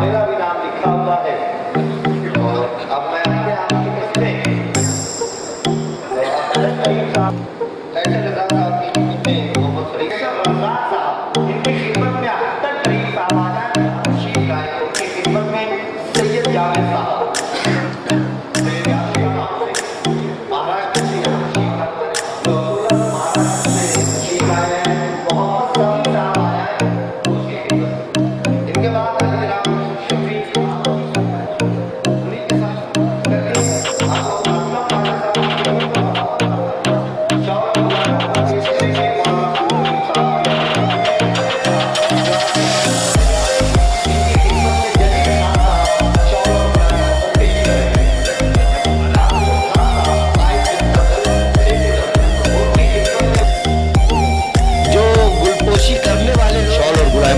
मेरा भी नाम लिखा हुआ है। और अब मैं अपने आप की किस्में फैसल रजा साहब की किस्में, मोहम्मद फरीद रमजान साहब, इनकी खिदमत में अख्तर करीम साहब आ जाए, तशरीफ लाए। उनकी खिदमत में सैयद जावेद साहब, मेरे आखिरी नाम से महाराष्ट्र से तशरीफ लाए, तो महाराष्ट्र से तशरीफ लाए हैं। मोहम्मद समीर साहब आ जाए उसकी खिदमत। इनके बाद जनाब शफीक उन्हीं के साथ करके आपको अपना खाना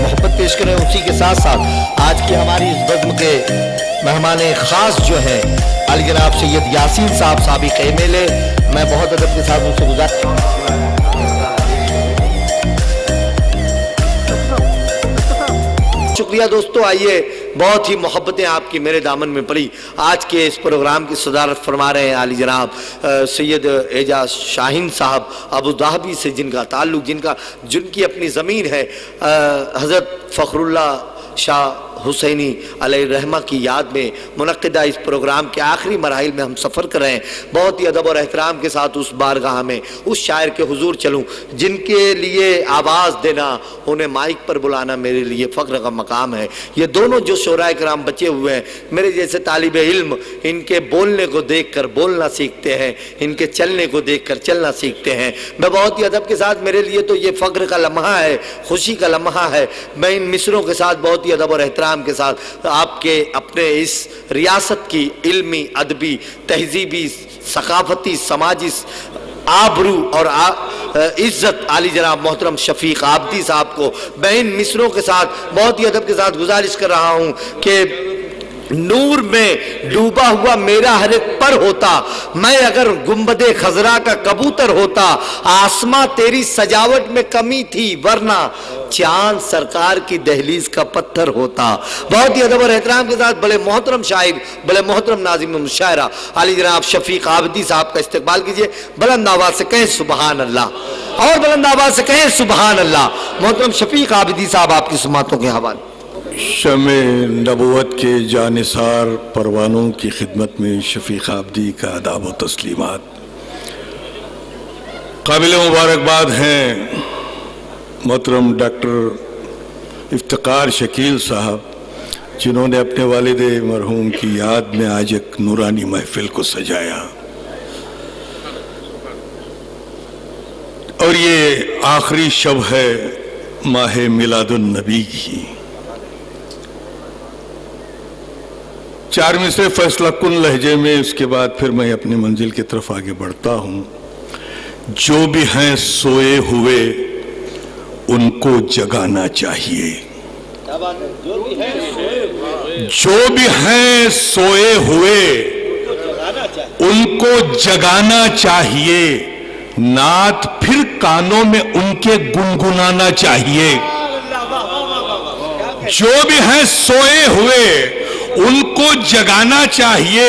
साहब पेश करें। उसी के साथ साथ आज की हमारी इस बज़्म के मेहमान खास जो हैं अली जनाब सैयद यासीन साहब साबिक़ एमएलए, मैं बहुत अदब के साथ उनसे शुक्रिया। दोस्तों आइए, बहुत ही मोहब्बतें आपकी मेरे दामन में पड़ी। आज के इस प्रोग्राम की सदारत फरमा रहे हैं आली जनाब सैयद एजाज शाहीन साहब अबू धाबी से, जिनका ताल्लुक़ जिनकी अपनी ज़मीन है हज़रत फ़खरुल्लाह शाह हुसैनी अलैहिर्रहमा की याद में मुनक़्क़िदा इस प्रोग्राम के आखिरी मराहिल में हम सफ़र कर रहे हैं। बहुत ही अदब और एहतराम के साथ उस बारगाह में उस शायर के हुजूर चलूँ जिनके लिए आवाज़ देना, उन्हें माइक पर बुलाना मेरे लिए फ़ख्र का मकाम है। ये दोनों जो शोराए कराम बचे हुए हैं, मेरे जैसे तालिब इल्म इनके बोलने को देख कर बोलना सीखते हैं, इनके चलने को देख कर चलना सीखते हैं। मैं बहुत ही अदब के साथ, मेरे लिए तो ये फ़ख्र का लम्हा है, खुशी का लम्हा है। मैं इन मिसरों के साथ बहुत ही अदब और एहतराम के साथ आपके अपने इस रियासत की इल्मी, अदबी, तहजीबी, सकाफती, समाजी आबरू और इज्जत आली जनाब मोहतरम शफीक आबदी साहब को मैं इन मिसरों के साथ बहुत ही अदब के साथ गुजारिश कर रहा हूँ कि नूर में डूबा हुआ मेरा हर एक पर होता, मैं अगर गुंबदे खजरा का कबूतर होता, आसमां तेरी सजावट में कमी थी वरना चांद सरकार की दहलीज का पत्थर होता। बहुत ही अदब और एहतराम के साथ बड़े मोहतरम शायर, बड़े मोहतरम नाज़िम मुशायरा आली जनाब शफीक आबदी साहब का इस्तकबाल कीजिए। बुलंद आवाज़ से कहें सुबहान अल्लाह, और बुलंद आवाज़ से कहें सुबहान अल्लाह। मोहतरम शफीक आबदी साहब आपकी सुमातों के हवाले। शमे नबूवत के जानिसार परवानों की खिदमत में शफीक आबदी का आदाब व तस्लीमात। काबिल मुबारकबाद हैं मोहतरम डॉक्टर इफ्तिकार शकील साहब, जिन्होंने अपने वालिद मरहूम की याद में आज एक नूरानी महफिल को सजाया। और ये आखिरी शब है माह मिलादुन नबी की। चार मिसरे फैसला कुन लहजे में, उसके बाद फिर मैं अपनी मंजिल की तरफ आगे बढ़ता हूँ। जो भी हैं सोए हुए उनको जगाना चाहिए, जो भी हैं सोए हुए उनको जगाना चाहिए, नात फिर कानों में उनके गुनगुनाना चाहिए। जो भी हैं सोए हुए उनको जगाना चाहिए,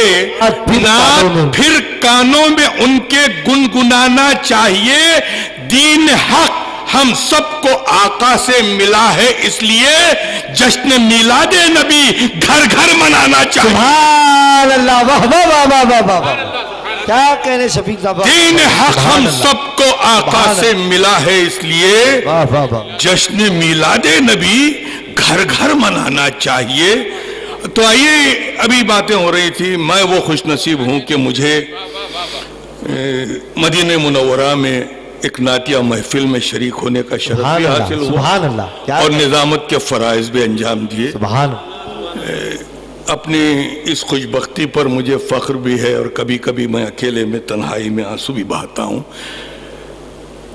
नात फिर कानों में उनके गुनगुनाना चाहिए। दीन हक हम सबको आका से मिला है, इसलिए जश्न मिलादे नबी घर घर मनाना चाहिए। सुभान अल्लाह, वाह वाह वाह वाह वाह वाह, क्या कहने शफीक साहब। दीन हक हम सबको आका से मिला है, इसलिए जश्न मिलादे नबी घर घर मनाना चाहिए। तो आइए, अभी बातें हो रही थी, मैं वो खुश नसीब हूँ कि मुझे मदीने मुनव्वरा में एक नातिया महफिल में शरीक होने का शरफ भी हासिल हुआ और निजामत के फराइज भी अंजाम दिए। अपनी इस खुशबख्ती पर मुझे फ़ख्र भी है और कभी कभी मैं अकेले में तन्हाई में आंसू भी बहाता हूँ।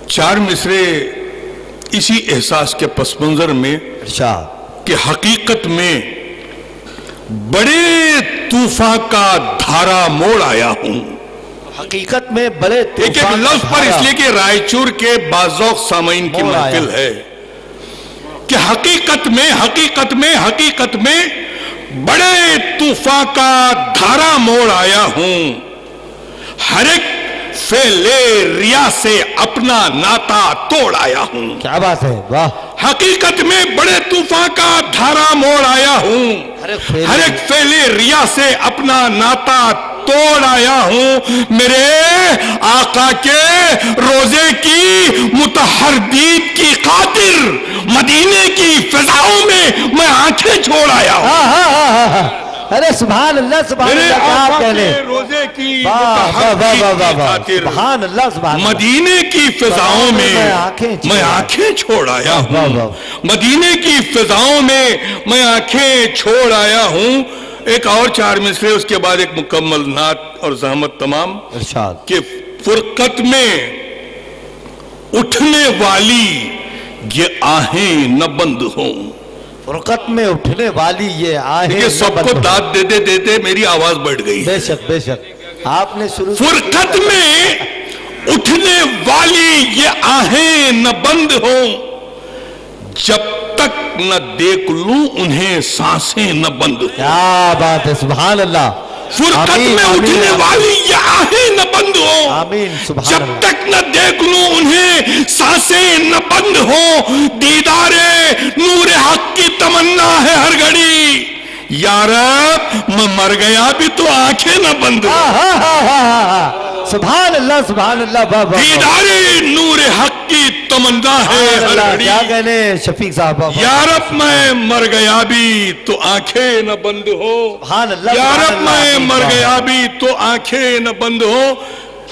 चार मिसरे इसी एहसास के पस मंज़र में कि हकीकत में बड़े तूफान का धारा मोड़ आया हूँ। हकीकत में बड़े एक लफ्ज पर इसलिए कि रायचूर के बाज़ौक़ सामीन की महफिल है कि हकीकत में बड़े तूफान का धारा मोड़ आया हूं, हर एक फेले रिया से अपना नाता तोड़ आया हूं। क्या बात है, वाह। हकीकत में बड़े तूफान का धारा मोड़ आया हूं, हर एक फेले रिया से अपना नाता तोड़ आया हूं। मेरे आका के रोजे की मुतहर दीद की खातिर मदीने की फिजाओं में मैं आंखें छोड़ आया हूं। अरे सुभान अल्लाह, सुभान मेरे अल्लाह, क्या आका कहने। के रोजे की वाह वाह मुतहर वाह दीद वाह की वाह वाह, खातिर सुभान अल्लाह, सुभान अल्लाह। मदीने की फिजाओं में मैं आंखें छोड़ आया वाह, हूं। वाह। मदीने की फिजाओं में मैं आंखें छोड़ आया हूं। एक और 4 मिसरे, उसके बाद एक मुकम्मल नात और ज़हमत तमाम। इरशाद। कि फुरकत में उठने वाली ये आहें न बंद हों। फुरकत में उठने वाली ये आहें देखिए, सबको दाद देते देते मेरी आवाज बढ़ गई। बेशक बेशक आपने शुरू फुरकत में उठने वाली ये आहें न बंद हो, जब तक न देख लूं उन्हें सांसें न बंद हो। क्या बात है, सुभान अल्लाह। फुरकत आमीन, में आमीन, उठने आमीन। वाली ये आहें न बंद हो, आमीन, सुभान जब अल्लाह। तक न देख लूं उन्हें सांसें न बंद हो। दीदारे नूर हक की तमन्ना है हर घड़ी, यार मैं मर गया भी तो आंखें न बंद हो। सुभान अल्लाह, सुभान अल्लाह, वाह वाह। दीदारे नूर हक की तमन्ना है हर घड़ी, क्या कहने शफीक साहब, वाह, वाह। यारब मैं मर गया भी तो आंखें न बंद हो। सुभान अल्लाह, यारब सुभान अल्लाह, मैं मर वाह। गया भी तो आंखें न बंद हो।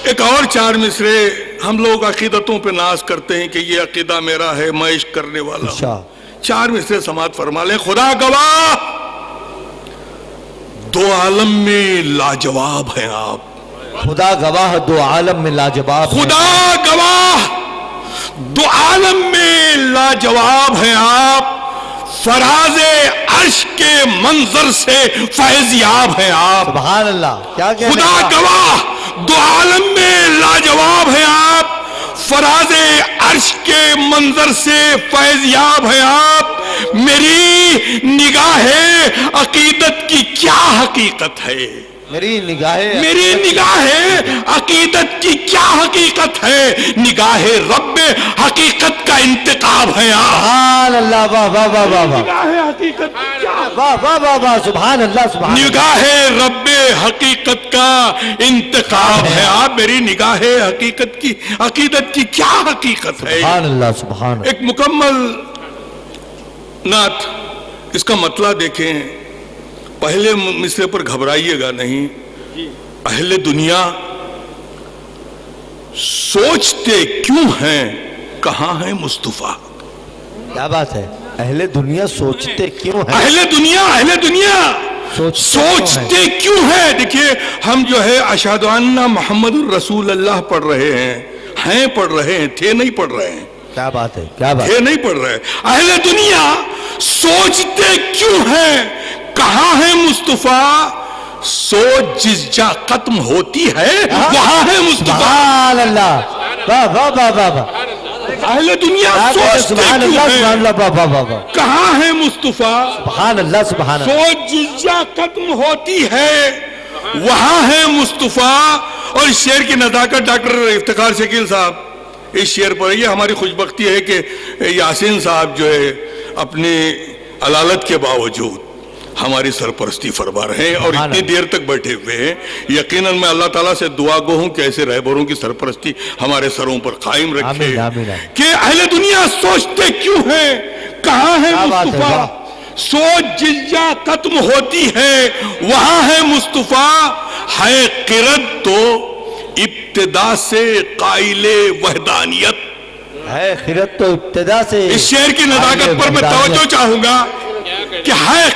एक और 4 मिसरे। हम लोग अकीदतों पे नाज करते हैं कि ये अकीदा मेरा है, मैं इश्क करने वाला हूं। अच्छा। 4 मिसरे समात फरमा लें। खुदा गवाह, दो आलम में लाजवाब हैं आप। खुदा गवाह, दो आलम में लाजवाब हैं। खुदा गवाह, दो आलम में लाजवाब हैं आप। फराजे अर्श के मंजर से फैज़याब हैं आप। सुभान अल्लाह, क्या कहने। खुदा गवाह, दो आलम में लाजवाब हैं आप। फराजे अर्श के मंजर से फैज़याब हैं आप। मेरी निगाहे अकीदत की क्या हकीकत है, मेरी निगाहें, मेरी निगाहे अकीदत की क्या हकीकत है। निगाहे रब्बे हकीकत का इंतकाब है आप। सुभान अल्लाह, वाह वाह वाह वाह वाह, निगाहे हकीकत की क्या, वाह वाह वाह वाह, सुभान अल्लाह, सुभान अल्लाह। निगाहे रब्बे हकीकत का इंतकाब है आप। मेरी निगाहे हकीकत की अकीदत की क्या हकीकत है। सुभान अल्लाह, सुभान अल्लाह। एक मुकम्मल नात, इसका मतलब देखें। पहले मिसरे पर घबराइएगा नहीं। अहले दुनिया सोचते क्यों हैं, कहां है मुस्तफा। क्या बात है, अहले दुनिया सोचते क्यों है। अहले दुनिया सोचते क्यों है। देखिए, हम जो है अशहदु अन्ना मुहम्मदुर रसूल अल्लाह पढ़ रहे हैं, पढ़ रहे हैं, थे नहीं पढ़ रहे हैं। क्या बात है, क्या बात थे नहीं पढ़ रहे। अहले दुनिया सोचते क्यों है, कहां है मुस्तफा। सोच जिस जा खत्म होती है वहां है मुस्तफा। सुभान अल्लाह, वाह वाह वाह वाह वाह। अहले दुनिया सोचते सुभान क्यों अल्लाह, है, सुभान अल्लाह, वाह वाह वाह वाह। कहां है मुस्तफा। सुभान अल्लाह, सुभान अल्लाह। सोच जिस जा खत्म होती है वहां है मुस्तफा। और इस शेर की नजाकत डॉक्टर इफ्तिखार शकील साहब इस शेर पर, ये हमारी खुशबख्ती है कि यासीन साहब जो है अपनी अलालत के बावजूद हमारी सरपरस्ती फरमा रहे हैं और इतनी देर तक बैठे हुए हैं। यकीनन मैं अल्लाह ताला से दुआ गो हूं कि ऐसे रहबरों की सरपरस्ती हमारे सरों पर कायम रखे। आमीन, आमीन, आमीन। कि अहले दुनिया सोचते क्यों हैं, कहां है क्या बात है, मुस्तफा। वाह। सोच जिल्जा खत्म होती है वहां है मुस्तफा। है किरत तो इब्तिदा से काइले वहदानियत। है खिरत तो इब्तिदा से। इस शेर की नजाकत पर मैं तवज्जो चाहूंगा कि है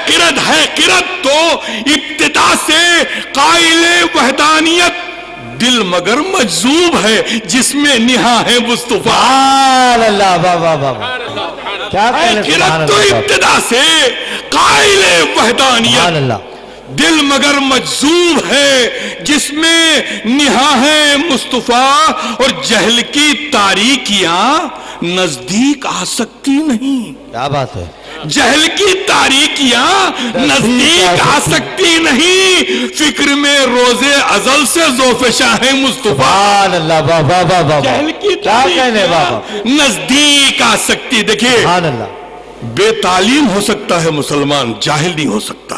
किरत तो इब्तिदा से काइले वहदानियत। दिल मगर मजजूब है जिसमें निहा है मुस्तफा। सुभान अल्लाह, वाह वाह वाह वाह। क्या कहने, किरत सुभान तो अल्लाह, इब्तिदा से काइले सुभान वहदानियत। अल्लाह। दिल मगर मजजूब है जिसमें निहा है मुस्तफा। और जहल की तारीकियां नजदीक आ सकती नहीं। क्या बात है। جہل کی تاریکیاں نزدیک آ سکتی نہیں، فکر میں روز ازل سے ذوف شاہ مصطفیٰ. سبحان اللہ. واہ واہ واہ واہ. جہل کی کیا کہنے بابا. تاریکیاں نزدیک آ سکتی. دیکھیے سبحان اللہ. بے تعلیم ہو سکتا ہے مسلمان، جاہل نہیں ہو سکتا.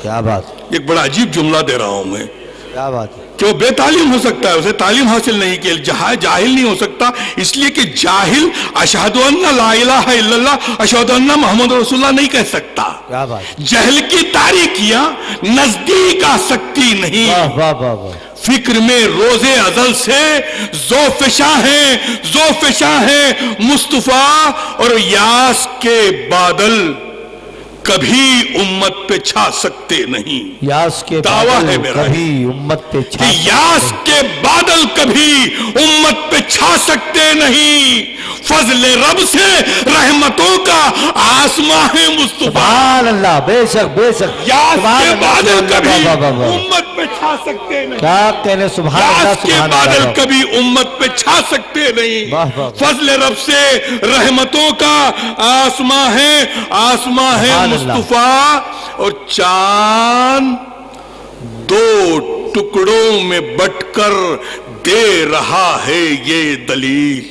کیا بات. ایک بڑا عجیب جملہ دے رہا ہوں میں کیا بات ہے. کہ وہ بے تعلیم ہو سکتا ہے، اسے تعلیم حاصل نہیں کی، جاہل نہیں ہو سکتا، اس لیے کہ جاہل اشہد ان لا الہ الا اللہ اشہد ان محمد رسول اللہ نہیں کہہ سکتا. کیا بات. جہل کی تاریکیاں نزدیک آ سکتی نہیں، واہ واہ واہ واہ. فکر میں روز ازل سے ذوف شاہ مصطفیٰ، اور یاس کے بادل کبھی امت پہ چھا سکتے نہیں. یاس کے دعویٰ ہے بادل میرا کبھی امت پہ کہ چھا یاس کے بادل کبھی امت پہ چھا سکتے نہیں، فضل رب سے رحمتوں کا آسمان ہے مصطفیٰ. سبحان اللہ. بے شک بے شک. یاس سبحان کے اللہ. بادل کبھی واہ واہ واہ. امت پہ چھا سکتے نہیں. کیا کہنے. سبحان اللہ. یاس کے سبحان بادل اللہ. کبھی امت پہ چھا سکتے نہیں، واہ واہ. فضل رب سے رحمتوں کا آسمان ہے سبحان اللہ. مصطفیٰ. اور چاند دو ٹکڑوں میں بٹ کر دے رہا ہے یہ دلیل.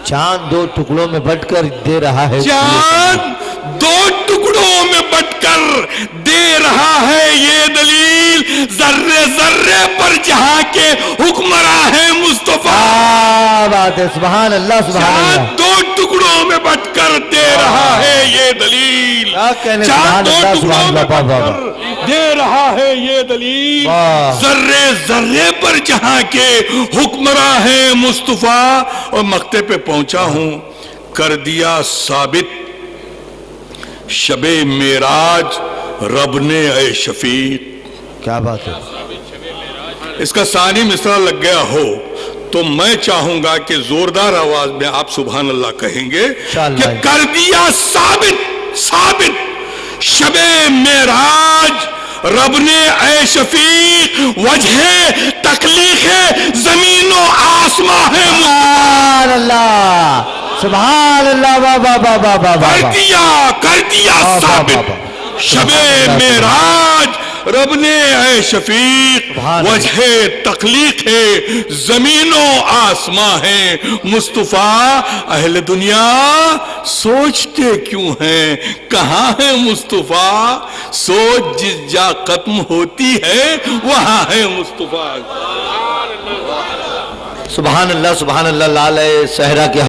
چاند دو ٹکڑوں میں بٹ کر دے رہا ہے. چاند دو ٹکڑوں میں بٹ کر دے رہا ہے یہ دلیل، ذرے ذرے پر جہاں کے حکمراں ہے مصطفیٰ. کیا بات ہے. سبحان اللہ. سبحان اللہ. چاند دو ٹکڑوں میں بٹ کر دے رہا ہے یہ دلیل، کیا کہنے. چاند سبحان دو اللہ. ٹکڑوں سبحان میں اللہ. بٹ واہ واہ واہ. کر دے رہا ہے یہ دلیل، واہ. ذرے ذرے پر جہاں کے حکمراں ہیں مصطفیٰ. اور مقتے پہ پہنچا ہوں، کر دیا ثابت شب معراج رب نے اے شفیق. کیا بات ہے. اس کا ثانی مصرع لگ گیا ہو تو میں چاہوں گا کہ زوردار آواز میں آپ سبحان اللہ کہیں گے انشاءاللہ. کہ کر دیا ثابت شب معراج رب نے اے شفیق، وجہ تخلیق ہے زمین و آسمان ہے. سبحان اللہ. سبحان اللہ. واہ واہ واہ واہ واہ واہ. کر دیا ثابت شب معراج رب نے اے شفیق، وجہ تخلیق ہے زمین و آسمان ہے مصطفیٰ. اہل دنیا سوچتے کیوں ہیں کہاں ہے مصطفیٰ، سوچ جس جا ختم ہوتی ہے وہاں ہے مصطفیٰ. سبحان اللہ. سبحان اللہ. لال صحرا کے